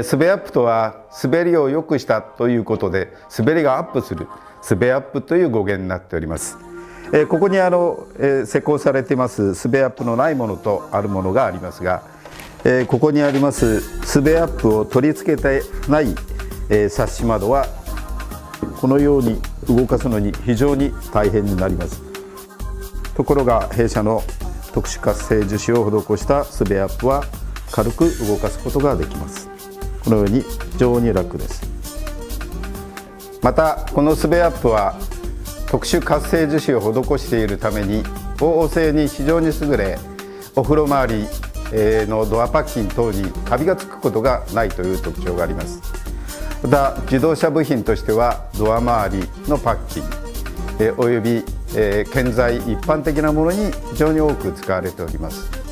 スベアップとは滑りを良くしたということで、滑りがアップするスベアップという語源になっております。ここに施工されていますスベアップのないものとあるものがありますが、ここにありますスベアップを取り付けてないサッシ窓はこのように動かすのに非常に大変になります。ところが弊社の特殊活性樹脂を施したスベアップは軽く動かすことができます。このように非常に楽です。またこのスベアップは特殊活性樹脂を施しているために防汚性に非常に優れ、お風呂周りのドアパッキン等にカビがつくことがないという特徴があります。また自動車部品としてはドア周りのパッキンおよび建材一般的なものに非常に多く使われております。